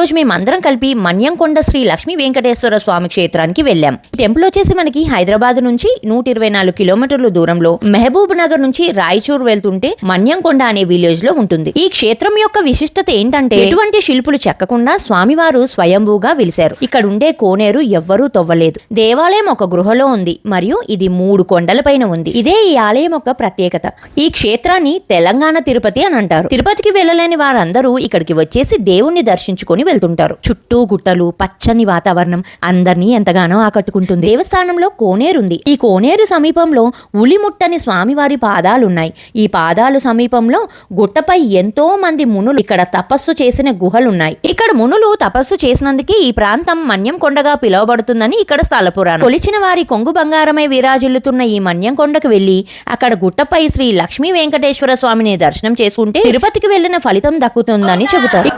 రోజు మేమందరం కలిపి మన్యంకొండ శ్రీ లక్ష్మీ వెంకటేశ్వర స్వామి క్షేత్రానికి వెళ్ళాం. ఈ టెంపుల్ వచ్చేసి మనకి హైదరాబాద్ నుంచి 124 కిలోమీటర్ల దూరంలో, మహబూబ్ నగర్ నుంచి రాయచూర్ వెళ్తుంటే మన్యంకొండ అనే విలేజ్ లో ఉంటుంది. ఈ క్షేత్రం యొక్క విశిష్టత ఏంటంటే ఎటువంటి శిల్పులు చెక్కకుండా స్వామివారు స్వయంభూగా వెలిశారు. ఇక్కడ ఉండే కోనేరు ఎవ్వరూ తవ్వలేదు. దేవాలయం ఒక గృహలో ఉంది మరియు ఇది 3 కొండలపైన ఉంది. ఇదే ఈ ఆలయం యొక్క ప్రత్యేకత. ఈ క్షేత్రాన్ని తెలంగాణ తిరుపతి అని అంటారు. తిరుపతికి వెళ్ళలేని వారందరూ ఇక్కడికి వచ్చేసి దేవుణ్ణి దర్శించుకొని వెళ్తుంటారు. చుట్టూ గుట్టలు, పచ్చని వాతావరణం అందరినీ ఎంతగానో ఆకట్టుకుంటుంది. దేవస్థానంలో కోనేరుంది. ఈ కోనేరు సమీపంలో ఉలిముట్టని స్వామివారి పాదాలున్నాయి. ఈ పాదాలు సమీపంలో గుట్టపై ఎంతో మంది మునులు ఇక్కడ తపస్సు చేసిన గుహలున్నాయి. ఇక్కడ మునులు తపస్సు చేసినందుకే ఈ ప్రాంతం మన్యంకొండగా పిలువబడుతుందని ఇక్కడ స్థల పురాణం. కొలిచిన వారి కొంగు బంగారమై విరాజిల్లుతున్న ఈ మన్యంకొండకు వెళ్లి అక్కడ గుట్టపై శ్రీ లక్ష్మీ వెంకటేశ్వర స్వామిని దర్శనం చేసుకుంటే తిరుపతికి వెళ్లిన ఫలితం దక్కుతుందని చెబుతారు.